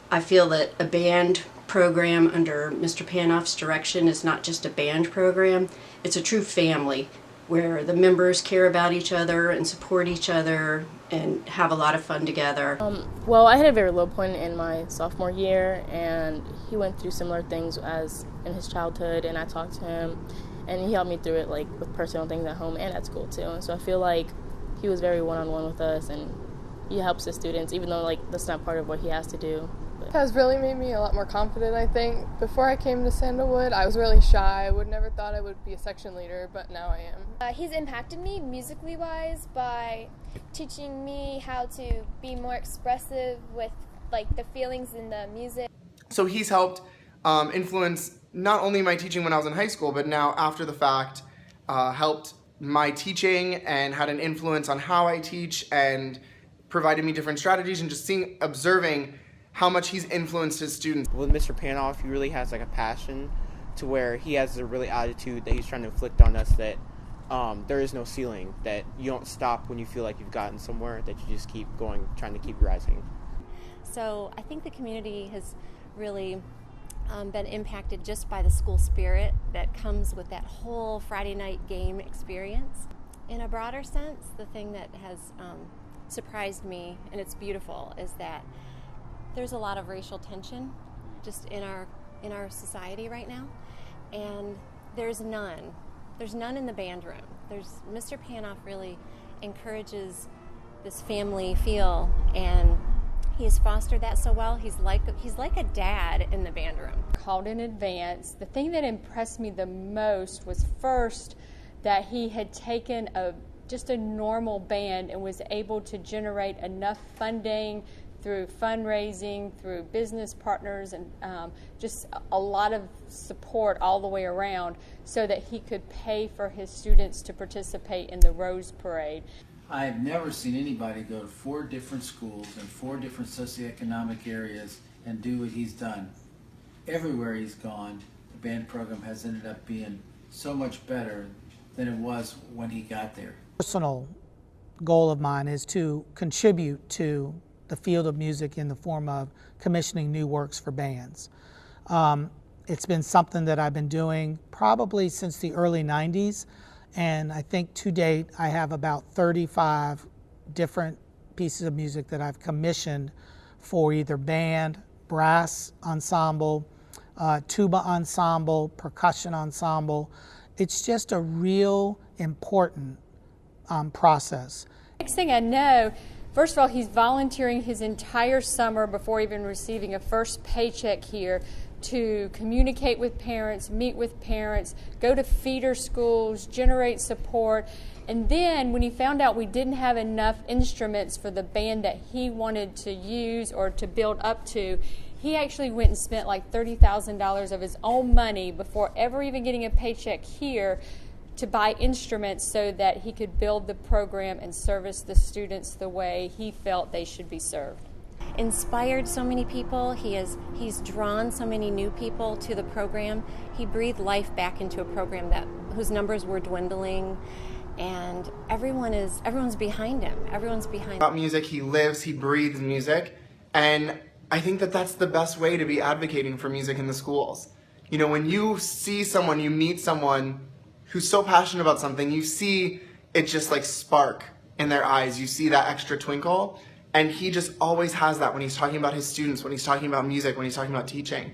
I feel that a band program under Mr. Panoff's direction is not just a band program, it's a true family where the members care about each other and support each other and have a lot of fun together. Well, I had a very low point in my sophomore year, and he went through similar things as in his childhood, and I talked to him, and he helped me through it, like with personal things at home and at school too. And so I feel like he was very one-on-one with us, and he helps the students, even though like that's not part of what he has to do. It has really made me a lot more confident, I think. Before I came to Sandalwood, I was really shy. I would never thought I would be a section leader, but now I am. He's impacted me musically wise by teaching me how to be more expressive with like the feelings in the music. So he's helped influence not only my teaching when I was in high school, but now after the fact, helped my teaching and had an influence on how I teach and provided me different strategies, and just observing how much he's influenced his students. With Mr. Panoff, he really has like a passion to where he has a really attitude that he's trying to inflict on us, that there is no ceiling, that you don't stop when you feel like you've gotten somewhere, that you just keep going, trying to keep rising. So I think the community has really been impacted just by the school spirit that comes with that whole Friday night game experience. In a broader sense, the thing that has surprised me, and it's beautiful, is that there's a lot of racial tension just in our society right now, and there's none in the band room. Mr. Panoff really encourages this family feel, and he has fostered that so well. He's like a dad in the band room. Called in advance. The thing that impressed me the most was first that he had taken just a normal band and was able to generate enough funding through fundraising, through business partners, and just a lot of support all the way around so that he could pay for his students to participate in the Rose Parade. I've never seen anybody go to 4 different schools in 4 different socioeconomic areas and do what he's done. Everywhere he's gone, the band program has ended up being so much better than it was when he got there. Personal goal of mine is to contribute to the field of music in the form of commissioning new works for bands. It's been something that I've been doing probably since the early 90s, and I think to date I have about 35 different pieces of music that I've commissioned for either band, brass ensemble, tuba ensemble, percussion ensemble. It's just a real important process. Next thing I know, first of all, he's volunteering his entire summer before even receiving a first paycheck here to communicate with parents, meet with parents, go to feeder schools, generate support. And then when he found out we didn't have enough instruments for the band that he wanted to use or to build up to, he actually went and spent like $30,000 of his own money before ever even getting a paycheck here to buy instruments so that he could build the program and service the students the way he felt they should be served. Inspired so many people. He's drawn so many new people to the program. He breathed life back into a program whose numbers were dwindling, and everyone's behind him. Everyone's behind him. About music, he lives, he breathes music, and I think that that's the best way to be advocating for music in the schools. You know, when you see someone, you meet someone who's so passionate about something, you see it just like spark in their eyes. You see that extra twinkle. And he just always has that when he's talking about his students, when he's talking about music, when he's talking about teaching.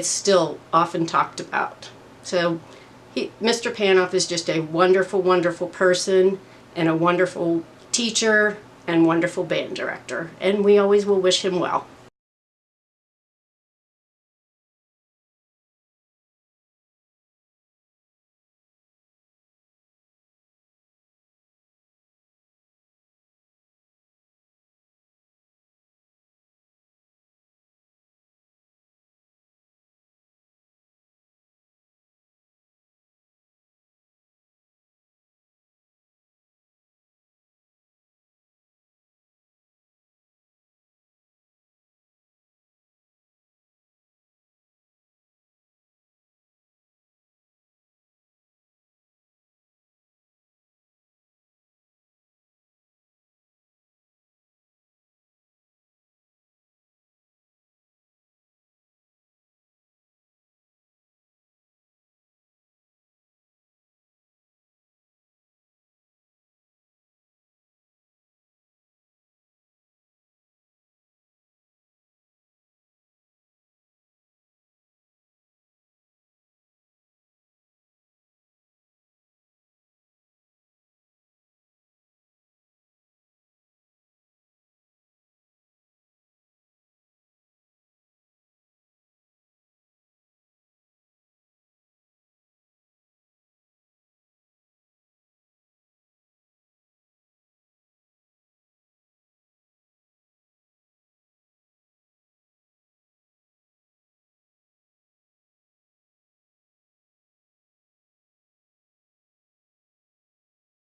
It's still often talked about. So Mr. Panoff is just a wonderful, wonderful person and a wonderful teacher and wonderful band director. And we always will wish him well.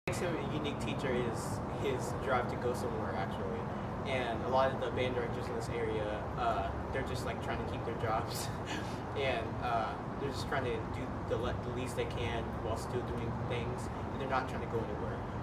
What makes him a unique teacher is his drive to go somewhere, actually. And a lot of the band directors in this area, they're just like trying to keep their jobs, and they're just trying to do the least they can while still doing things, and they're not trying to go anywhere.